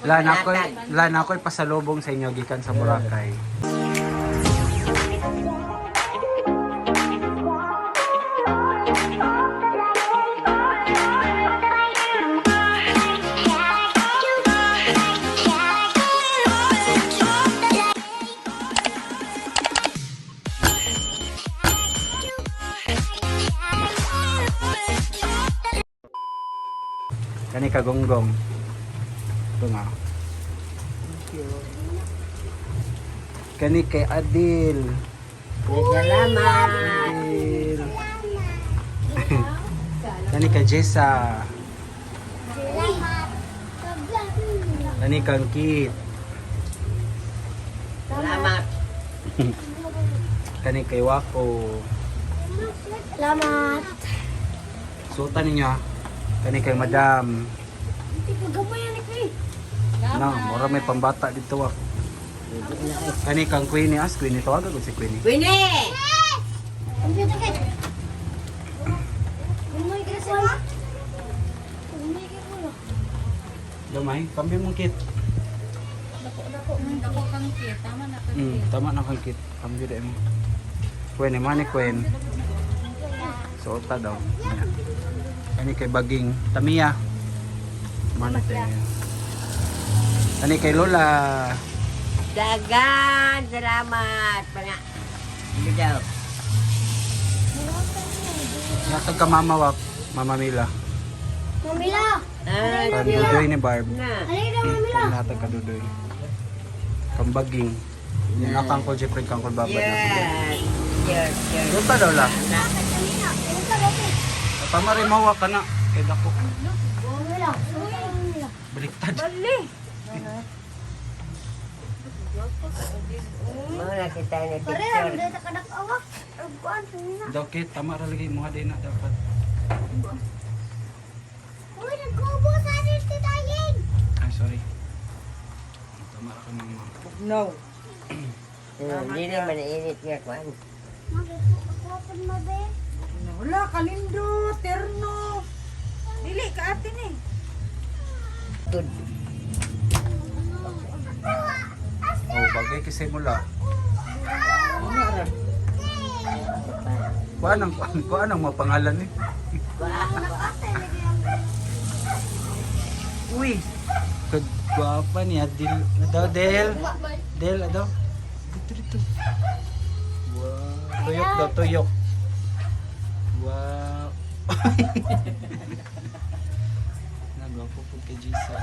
Lan ako'y pasalubong sa inyo gikan sa Boracay. Kani kagonggong. Ito nga. Kani kay Adil. Salamat. Adil. Kani kay Jessa. Kani kang Kit. Salamat. Kani kay Wako. Salamat. Suotan ninyo ah. Kani kay Madam. Mura may pambata dito ah. Kani kang Queenie as Queenie tawag ko si Queenie. Winnie! Computer kay. Umay ka sa. Umay ka ko. Damay, kambi mong Kit. Dako kang kit, tama na kang kit. Tama na kang Kit. Kambi dai mo. Queenie man ni Quen. Suota daw. Yan. Kani kay Baging Tamiya. Manate. Kani kay Lola. Dagan! Salamat! Mga... Hindi daw. Natag ka Mama Wak, Mama Mila. Mamila. Dudoy ni Barb. Na. Alay na mamila. Natag ka Dudoy. Kang Baging. Yung akang ko Jeffrey kang ko babad na. Yes. Yes. Yes. Luta daw la. Na. Tama rin mawak ka na. Kaya dako. Mamila. Mamila. Baliktad. Mga kita na Pare, picture. dito ka nakawa. Agkuan sina. Daw Kit, tama ra lagi mo din na dapat. Uy, nagkubo sa atin si Dayeng. Ay, sorry. Tama ra ka Mama. No. Hindi naman init nga kwan. Magkukuha mo be. Wala, kalindo, terno. Dili ka atin eh. Tud. Oh, bagay kasi mula. Kuan ang mga pangalan ni. Uy. Kagwapa ni Adil. Daw Del. Del daw. Dito. Wow. Tuyok daw, tuyok. Wow. Nagwapo po kay Jisa.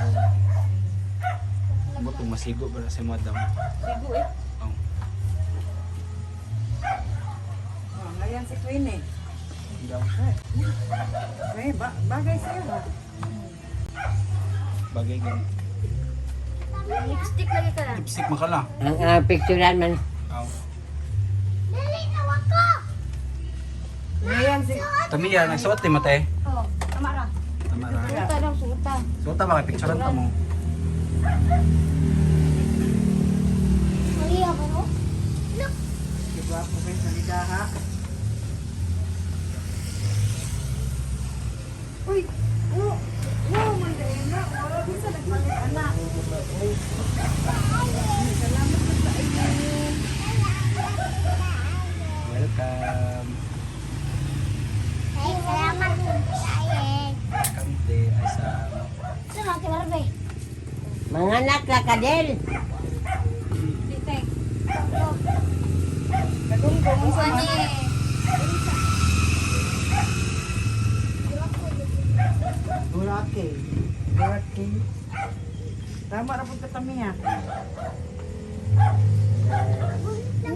Ano kung masigo ba na si Madam? Sigo eh. Oh. Oh, ngayon si Queen eh. Daw. Eh, bagay sa'yo ha. Bagay ganun. Lipstick lagi ka lang. Lipstick makala. Ang picturean man. Aw. Dali, tawag ko. Ngayon si... Tamiya, nagsuot ni mate. Oh, tama ra. Tama ra. Suta daw, suta. Suot ta ba kay picturean ta mo? Mali ako mo. Diba po kayo sa lidaha? Uy! Oh! Wow! May dahil na! Wala din sa nagpalit anak. Salamat po sa inyo. Welcome. Ay, salamat po, Dayeng. Welcome te Asa. Saan natin marbe? Mga anak la kadel. Titek. Nagungkong sa mga... Burake. Burake. Tama na po katamiya.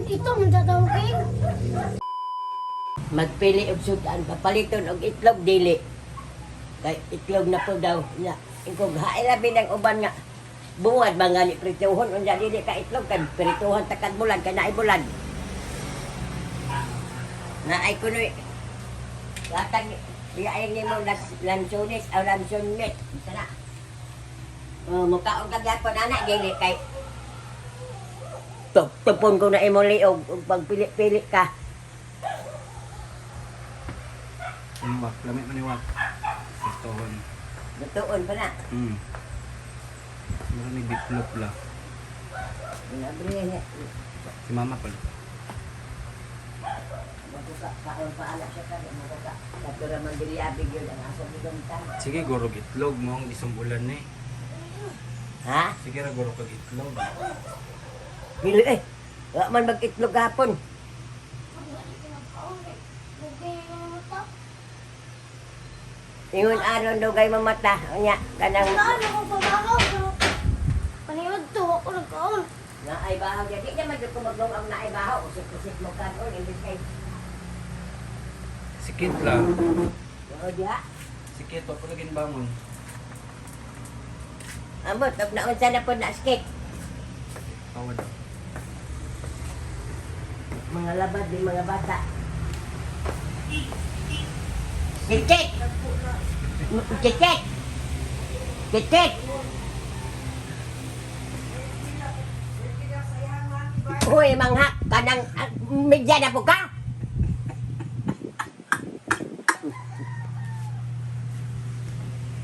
Ito, magtatawag kayo. Magpili og sudan papaliton og itlog dili. Kay itlog na po daw nya. Ingkog hailabi ng uban nga buwad ba nga ni prituhon unya dili ka itlog kay prituhon takad bulan kay naay bulan. Na ay kunoy. Latag diay ni mo lansones aw lansonet. Sana. Mukaon ka gyapon anak dili kay tupon ko na imo liog ug pagpili-pili ka. Maniwak, lami maniwak. Itoon. Lutuon pa na. Ano ni bitlop la. Binabrihan niya. Si mama pala. Magkuka, kaon pa anak siya ka. Magkuka, katura man diliabig yun. Ang aso bigamtan. Sige, guro itlog mo ang isumbulan ni. Ha? Sige ra guro kag itlog. Pili eh. Wala man mag-itlog hapon. Ingon aron daw kay mamata. Nya, kanang Ano ko pabakaw? Paniwag to ako nagkaon. naay bahaw. Di naman doon kumagong ang naay bahaw. Usip-usip mo kanon. Imbis kay Sikit lang. o diha. Sikit pa pala ginbangon. Ambot, og naunsa na po na skate. Tawad. Mga labad din mga bata. Kikik! Kikik! Kikik! Uy, mangha, kanang media na po ka?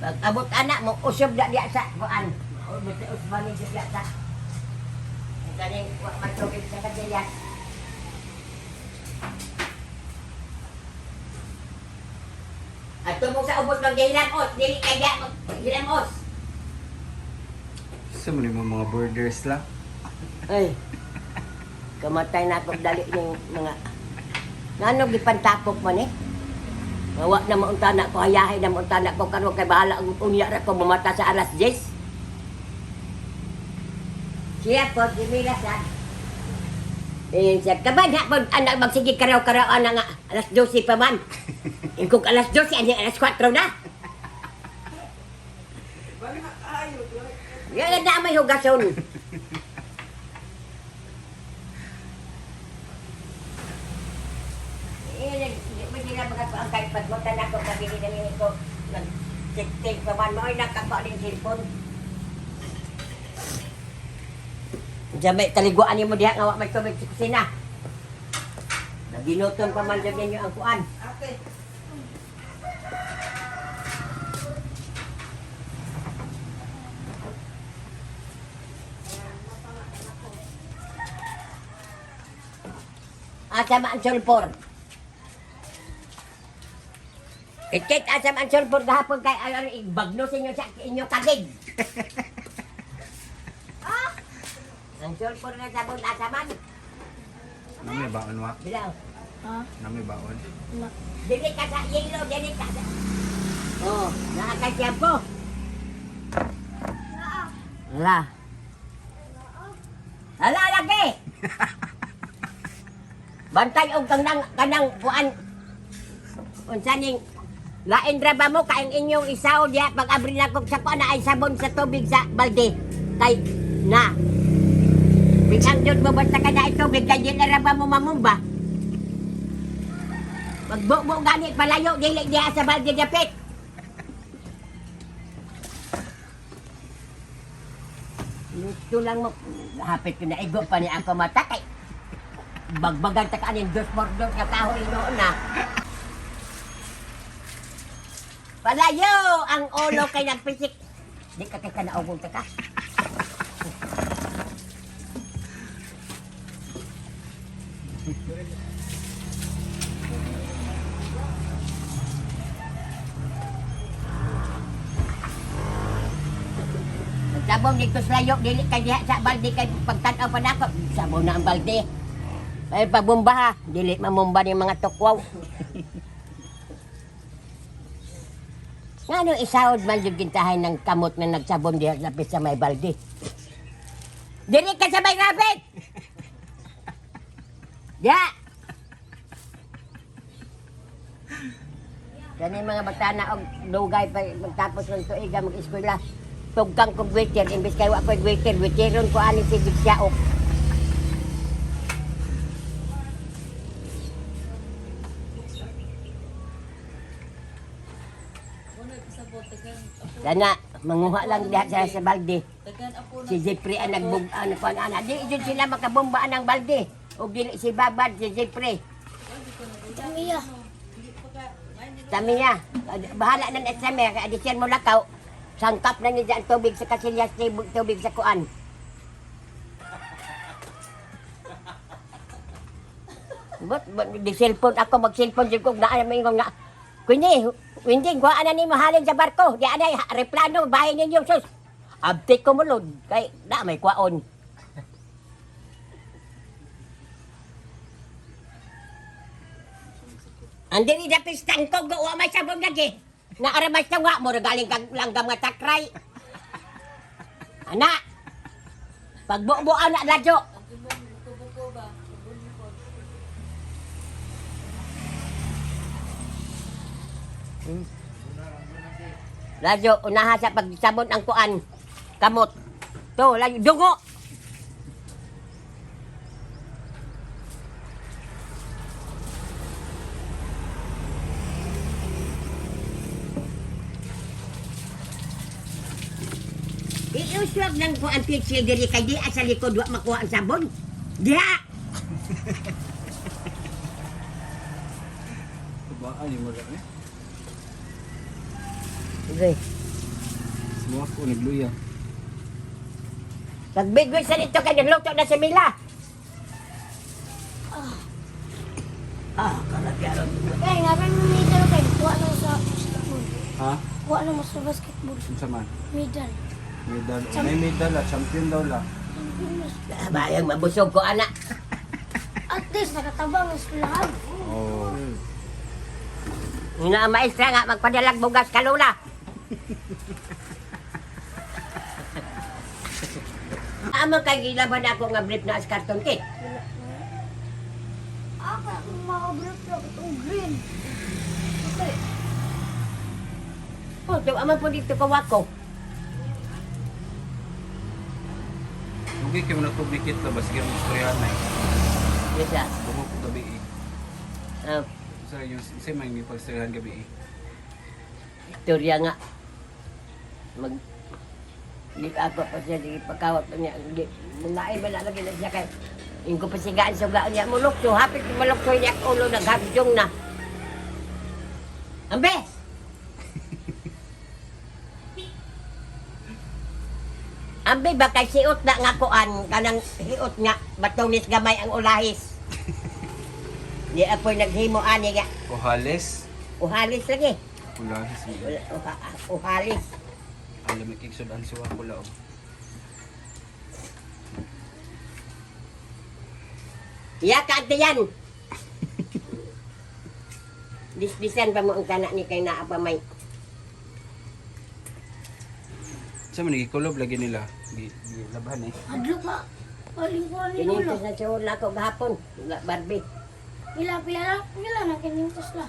Pag abot anak mo, usog na diya sa kuan. Usbanin diya sa. Ang kaning matubig sa kadiyan. At tumong sa ubos ng gilamos, dili kaya gilamos. Sa mo ni mga borders lang. Ay, kamatay na ako dali ng mga... Ngano gipantapok mo ni? Mawa na maunta na ko, hayahay na maunta na ko, karon kay bahala ang unya ra ko mamata sa alas 10. Siya po, gimila sa... Eh, siya, kaban ha, pag anak magsige karaw-karaw na nga, alas 12 pa man. Kung alas 12, ano alas 4 na? Yan na may hugason. Hindi na magkato ang kahit pagmutan ako kabili na nito ko nag-tiktik pa man mo ay nakapa din cellphone. Diyan taliguan niyo mo diha nga wa may tubig sa kusina. Naginuton pa man dyan ninyo ang kuan. Ate. Asam ang sulpor. Ikit asam ang sulpor gahapon kay ibagno sa inyo sa inyong kagig. Ang sulpor na sabon asaman. Nami baon wa. Bilaw. Ha? Nami baon. Dili ka sa yelo, dili ka sa... Oh, naakay siyampo. Hala. Hala lagi. Bantay og kanang kuan. Unsa ning lain ra ba mo kaing inyong isaw diha pag abri na kog sa kuan na ay sabon sa tubig sa balde. Kay na. Bigang jud mo basta ka na tubig kay di na ra ba mo mamumba. Magbubo gani palayo dili diha sa balde dapit. Ito lang mo hapit ko na igo pa ni ako mata kay bagbagan ta kanin dos por dos ka kahoy noon na. Palayo ang ulo kay nagpisik. Di ka kay kanaugong ta ka. Sabon dito sa layo, dili kay diha sa balde kay pagtan-aw pa nako. Sabon na ang balde. Ay pabomba ha, dili mamomba ni mga tukwaw. Ngano isawod man jud gintahay ng kamot na nagsabon diha lapit sa may balde. Dili ka sa may rapid. Ya. Kani mga bata na og dugay pa magtapos ng tuiga mag-eskwela. Tugkang kong waiter, imbis kayo ako'y waiter, waiteron ko aning sigig siyaok. Dana, manguha lang diha sa balde. Si Jeffrey ang nagbug-an ko ana. Di jud sila makabombaan ng balde. O dili si Babad, si Jeffrey. Tamiya. Tamiya, bahala na sa Tamiya, kaya adisyan mo lakaw. Sangkap na niya ang tubig sa kasilyas, tubig sa kuan. But di cellphone ako mag-cellphone jud ko na may nga. Kundi, hindi ko ana ni mahalin sa barko. Di ana replano bahay ninyo sus. Abtik ko mulod kay na may kwaon. Andi ni dapis tangkog wa may sabon lagi. Naarabas na nga mo galing kag langgam nga takray. Ana. Pagbuo anak ladyo. Ladyo unaha sa pagsabon ang kuan. Kamot. To, ladyo dungo. Iuswag ng kuan pitsil diri kay di sa likod wa makuha ang sabon. Diha. Kubaan yung mga eh. Okay. Semua ako nagluya. Pagbigwis sa dito kay nagluto na si Mila. Kalagyan. Kaya nga rin medal kayo. Kuha lang sa basketball. Ha? Kuha lang mo sa basketball. Unsa man? Medal. Medal. May medal la, champion daw la. Bayang mabusog ko anak. At least nakatabang ang eskwelahan. Oh. Nga maestra nga magpadalag bugas kalula. Amang kay gilaban ako nga brief na as karton cake. Ako, makabrot lang itong green. Okay. Oh, so amang po dito kawako. Huwag kayo na publikit na ba? Sige, mag-storyahan na eh. Yes, ah. Bumok ko gabi eh. Ah, Sorry, yung isa may hindi pag-storyahan gabi eh. istorya nga. Di ako pa siya, di pagkawat pa niya. Mulain ba nalagay na siya kay yung ko pasigaan sa gaan niya. Mulukso, hapit malukso niya ang ulo, naghabjong na. Ambe! Ambe ba kay siot na nga kuan, kanang hiot nga, batunis gamay ang ulahis. Di apoy naghimo ani nga, Ohales. uhalis lagi. Ulahis mo. Uhalis. Alam mo, kiksudan siya ako lao. Iya ka yan. Disdisan pa mo ang tanak ni kay naa pa may. Sa man, nagikulob lagi nila. Laban eh. Adlo ka. Paling ko ni Kinintos Lolo. na siya wala ko gahapon. Barbie. Pila na kinintos la.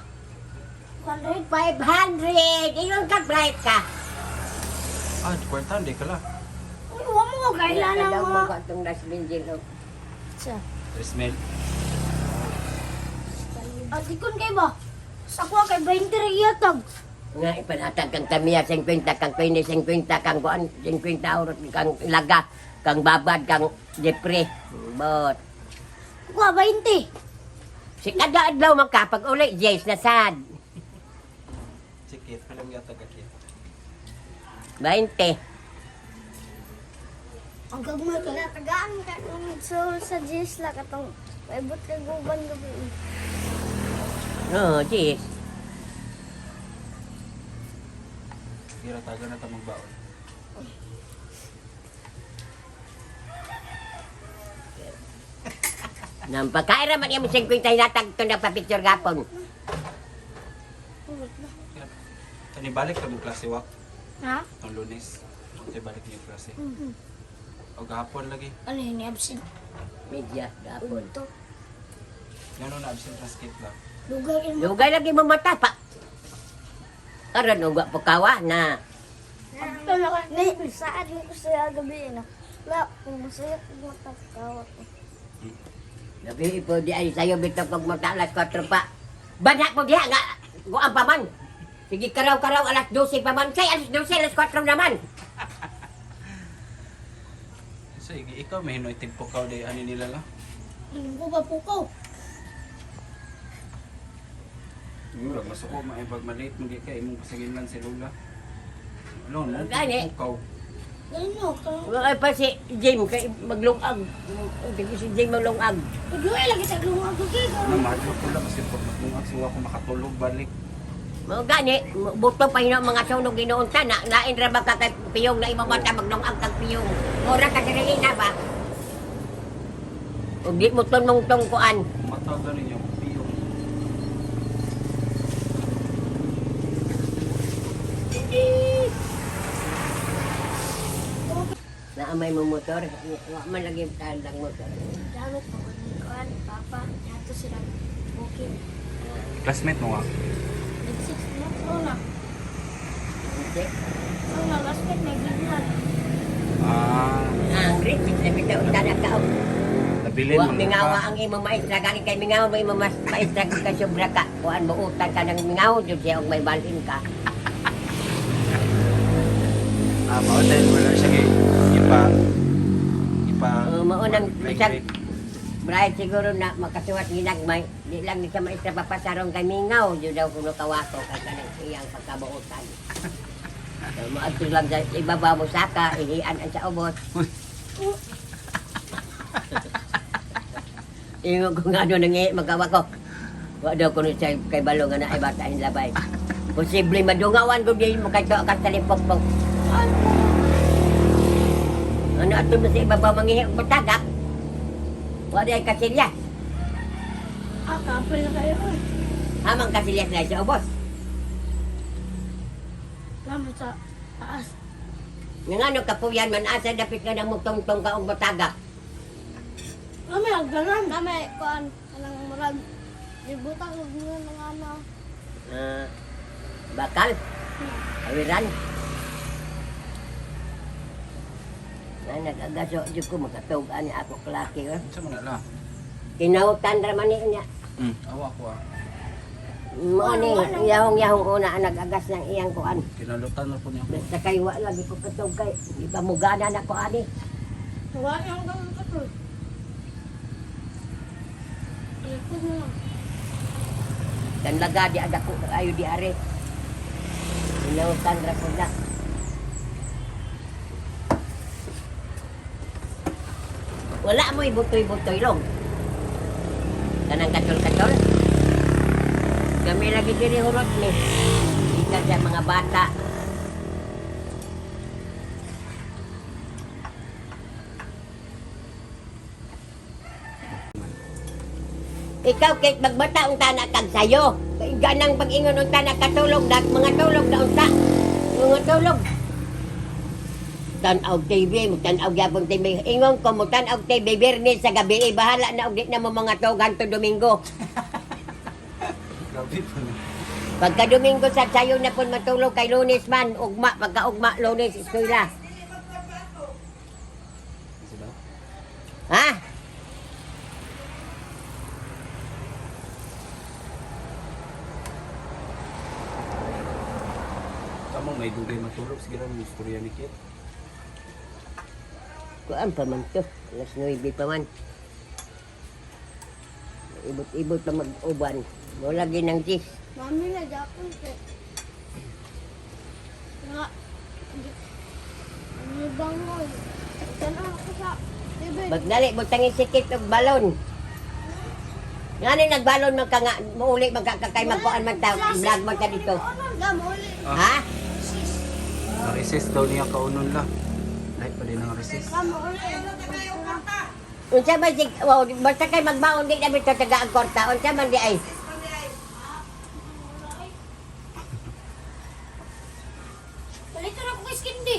100. 500! Iyon ka bright ka. Ah, kwartahan, di ka la. Uy, huwag mo kailan ang Kadaw mga... mo ka itong dustbin din. Sa. Smell. At ikon kay ba? Sa kuha kay 20 riyatag. Nga ipanatag kang tamiya, 50, kang 20, 50, kang kuan, 50 euro, kang ilaga, kang babad, kang depre. Bot. Kuha 20. Si kada adlaw magkapag uli, Jace na sad. Sikit, palang yata kakit. 20. Ang gagmay ka. Tagaan ka sa Gisla katong paibot kay guban gabi. Oo, Jace. Kira taga na tamang baon. Nampakaira man yung 50 natag ito na pa-picture gapon. Kani balik ka mong klase wak. Ha? Ang Lunes. Kaya balik niyo klase. O gahapon lagi. Ano yun, absent? Media, gapon. Ito. Ngano na absent na skip lang. Lugay in mo. Lugay lagi mo mata pa. Aron uga po kawa na. Ni, saan mo ko sa gabi na? La, kung masaya ko matakawa ko. Labi po di ay sayo bitaw pag mata alas 4 pa. Bana po diha nga guang pa man. Sige karaw-karaw alas 12 pa man. Say alas 12 alas 4 naman. So, ikaw may hinoy timpukaw di ani nila la. Ano ko ba po ko? Mura, masuko maipag maliit mo di ka imong pasaginlan si Lula. Ano, Gani. pukaw. Ano ka? Wala pa si Jim kay maglungag. Hindi si Jim maglungag. Pagluwi lagi sa lumang kagig. Namadyo ko lang kasi pag nagmungag siwa ko makatulog balik. Mga gani, buto pa yun ang mga sunog ginuunta na lain ra ba ka kay piyong na imamata maglungag kag piyong. Ora ka diri na ba? Ug di mo tunong tong kuan. Matawag ninyo, piyong. Naamay mo motor, wa man lagi tandang motor. Gamit mo kuan papa. Yato sila bukid. Classmate mo nga. Nag-6 months na. Hindi. Ang nagasket na gignan. Ang rich, sabi tayo tanak ka. Nabili Wa mo mingawa ang imong maestra galing kay mingaw mo imong maestra ka sobra ka. Kuan mo utang ka ng mingaw jud siya og may balhin ka. Maunay mo lang siya kay ipa Maunang migrate. Bright siguro na makasuwat ginagmay. Di lang ni sa maestra papasarong kay mingaw jud daw kuno kawato kay kanang iyang pagkabuotan. So, maadto lang sa ibaba mo saka, ihian ang sa ubos. Ingon ko nga ano nangi magawa ko. Wa daw kuno sa kay balo nga na ay batahin labay. Posible madungawan ko di mo kay ka talipok-pok. Ano ato na sa ibaba mangihi og batagak? Wa di ay kasilyas. Kapal na kayo. Hamang kasilyas na sa ubos. Lamat sa taas. Nga ano kapuyan man asa dapit ka nang mugtong-tong ka og batagak. Kami agdanan. Kami kuan anang murag. Ibutang og mga ano. Bakal, awiran. Na nagagaso jud ko makatog ani ako klaki ko. Sa man la. Kinautan ra man niya. Awa ko ah. Mo ni yahong una ang nagagas ng iyang kuan. Kinalutan na po niya ko. Basta kay wa lagi ko katog kay iba mo gana na ko ani. Tuwa yung ganun ka to. Ikot mo lang. Dan laga di ada ko ayo di are. Kinautan ra ko na. Wala mo ibutoy-butoy long. Kanang katol-katol. Kami lagi diri hurot ni. Kita sa mga bata. Ikaw kahit magbata ang tanak kag sayo. Kay ganang pag-ingon ang tanak katulog na mga tulog na unta. Mga tulog. Tanaw TV, tanaw gyapon TV. Ingon ko mo tanaw TV Bernes sa gabi, bahala na og di na mo mga tugan to Domingo. Grabe po na. Pagka Domingo sa sayo na pun matulog kay Lunes man, ugma pagka ugma Lunes eskwela. Ha? Kamong may dugay matulog siguro ang istorya ni Kit. Kuan pa man to. Alas 9 pa man. Ibot-ibot pa mag-uban. Wala ginang sis. Mami na Japon ko. Nga. Ano bang mo? Tanong ako sa TV. Magdali, butangin sikit og balon. Nga ni nagbalon man ka nga, mauli magkakakay magkuan man ta, vlog man ka dito. Ano lang uli? Ha? Na-resist daw niya kaunon la. Lahat pa din ang resist. Kamo uli. Unsa man sig, wow, basta kay magbaon di namin to taga ang korta. Unsa man di ay. Balikan ako kay Skindi.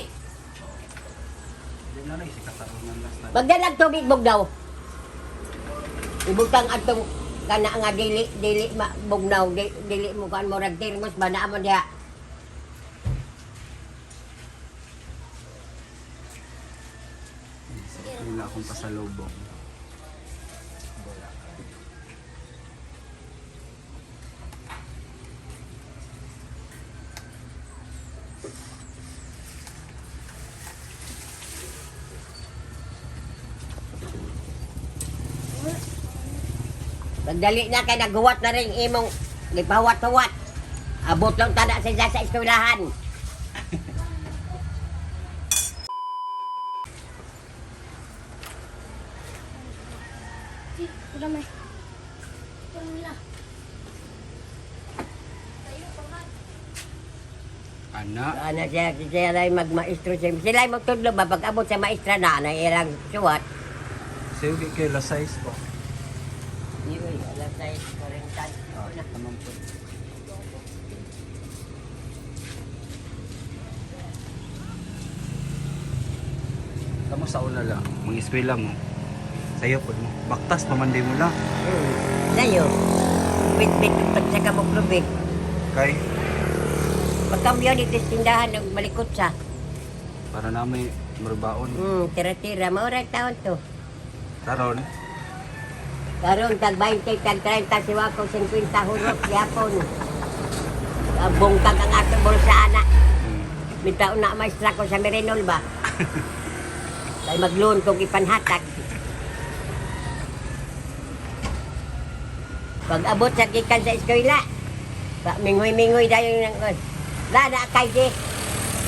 Hindi na lang sikat ako ng last na. Magdalag tubig bugnaw. Ibutang atong kana nga dili bugnaw, dili mo kan mo rag termos ba naa mo diha. Wala akong pasalubong. Pagdali na kay naghuwat na rin imong gipawat-huwat. Abot lang tada sa eskwelahan. Udah may. Wala. Ana. Ano siya ay magmaestro siya. Sila ay magtudlo ba pag-abot sa maestra na ilang suwat. Sige kay la size po. Yun, alas 6:40. Tamam po. Kamu sa una lang, mga eskwela mo. Sayo po mo. Baktas pamandi mo lang. Sa'yo, bit-bit ang pagsaka mo klubig. Kay Pagkambyo dito sa tindahan, malikot sa. para na may marbaon. Tira-tira, maurang taon to. Taron. Karon tag 20, tag 30, siwa ko 50 hurot yapon. Bungkag ang ato bulsa ana. Bitaw na maestra ko sa Merenol ba? Kay magloon kong ipanhatag. Pag abot sa gikan sa eskwela, mingoy-mingoy dayon ng lana kay di.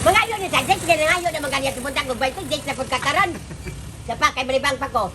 Mga yun ni sa sige na ngayon na maganya tumuntang og 20 days na pagkakaron. Sa pa kay malibang pa ko.